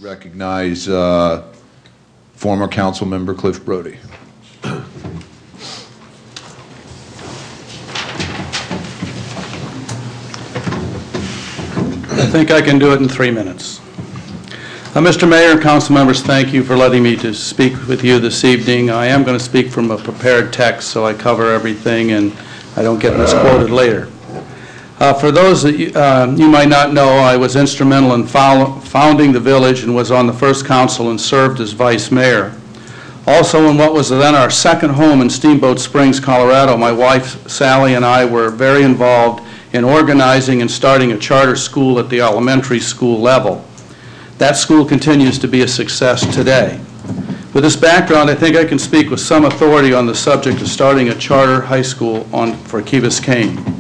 Recognize former council member Cliff Brody. I think I can do it in 3 minutes. Mr. Mayor and council members, thank you for letting me to speak with you this evening. I am going to speak from a prepared text, so I cover everything and I don't get misquoted later. For those that you might not know, I was instrumental in founding the village and was on the first council and served as vice mayor. Also, in what was then our second home in Steamboat Springs, Colorado, my wife Sally and I were very involved in organizing and starting a charter school at the elementary school level. That school continues to be a success today. With this background, I think I can speak with some authority on the subject of starting a charter high school for Key Biscayne.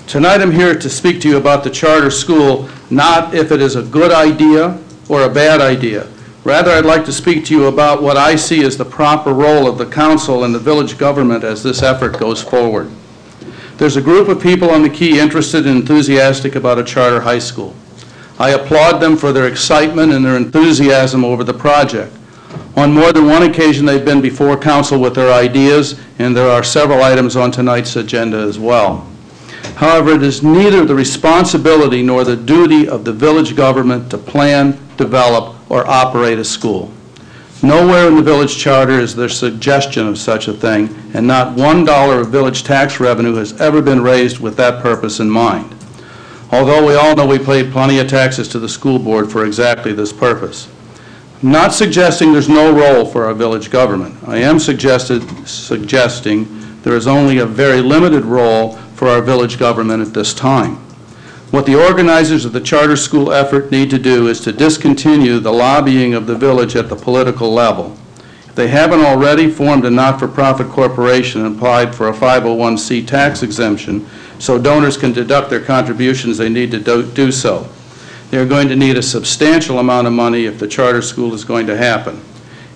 Tonight I'm here to speak to you about the charter school, not if it is a good idea or a bad idea. Rather, I'd like to speak to you about what I see as the proper role of the council and the village government as this effort goes forward. There's a group of people on the Key interested and enthusiastic about a charter high school. I applaud them for their excitement and their enthusiasm over the project. On more than one occasion, they've been before council with their ideas, and there are several items on tonight's agenda as well. However, it is neither the responsibility nor the duty of the village government to plan, develop, or operate a school. Nowhere in the village charter is there suggestion of such a thing, and not $1 of village tax revenue has ever been raised with that purpose in mind. Although we all know we paid plenty of taxes to the school board for exactly this purpose. I'm not suggesting there's no role for our village government. I am suggesting there is only a very limited role for our village government at this time. What the organizers of the charter school effort need to do is to discontinue the lobbying of the village at the political level. If they haven't already, formed a not-for-profit corporation and applied for a 501c tax exemption so donors can deduct their contributions, they need to do so. They're going to need a substantial amount of money if the charter school is going to happen.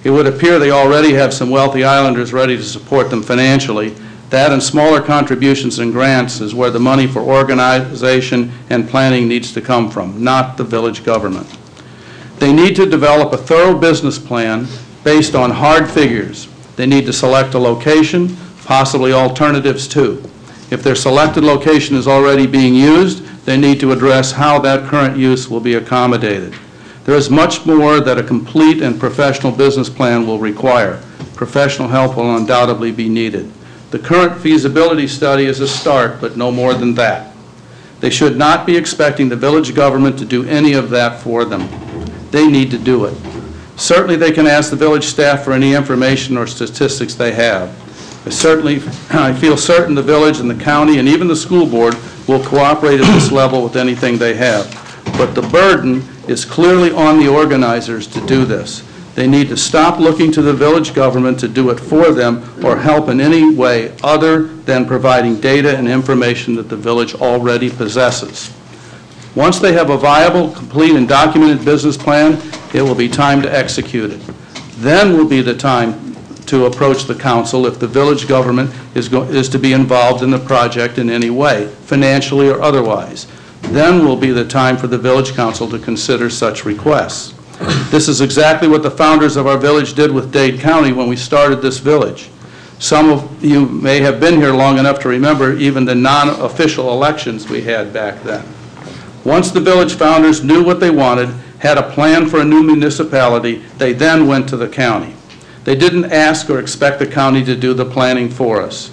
It would appear they already have some wealthy islanders ready to support them financially. That and smaller contributions and grants is where the money for organization and planning needs to come from, not the village government. They need to develop a thorough business plan based on hard figures. They need to select a location, possibly alternatives too. If their selected location is already being used, they need to address how that current use will be accommodated. There is much more that a complete and professional business plan will require. Professional help will undoubtedly be needed. The current feasibility study is a start, but no more than that. They should not be expecting the village government to do any of that for them. They need to do it. Certainly they can ask the village staff for any information or statistics they have. I feel certain the village and the county and even the school board will cooperate at this level with anything they have. But the burden is clearly on the organizers to do this. They need to stop looking to the village government to do it for them or help in any way other than providing data and information that the village already possesses. Once they have a viable, complete, and documented business plan, it will be time to execute it. Then will be the time to approach the council if the village government is to be involved in the project in any way, financially or otherwise. Then will be the time for the village council to consider such requests. This is exactly what the founders of our village did with Dade County when we started this village. Some of you may have been here long enough to remember even the non-official elections we had back then. Once the village founders knew what they wanted, had a plan for a new municipality, they then went to the county. They didn't ask or expect the county to do the planning for us.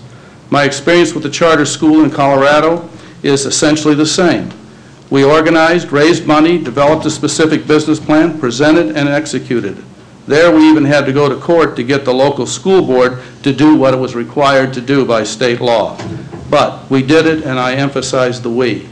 My experience with the charter school in Colorado is essentially the same. We organized, raised money, developed a specific business plan, presented and executed. There we even had to go to court to get the local school board to do what it was required to do by state law. But we did it, and I emphasize the we.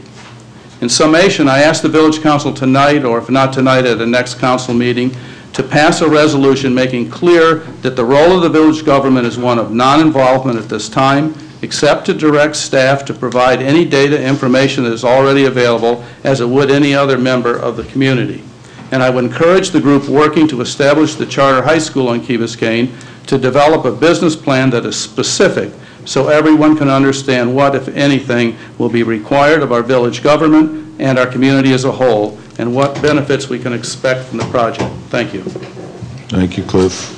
In summation, I ask the village council tonight, or if not tonight at the next council meeting, to pass a resolution making clear that the role of the village government is one of non-involvement at this time, except to direct staff to provide any data information that is already available as it would any other member of the community. And I would encourage the group working to establish the charter high school on Key Biscayne to develop a business plan that is specific so everyone can understand what, if anything, will be required of our village government and our community as a whole and what benefits we can expect from the project. Thank you. Thank you, Cliff.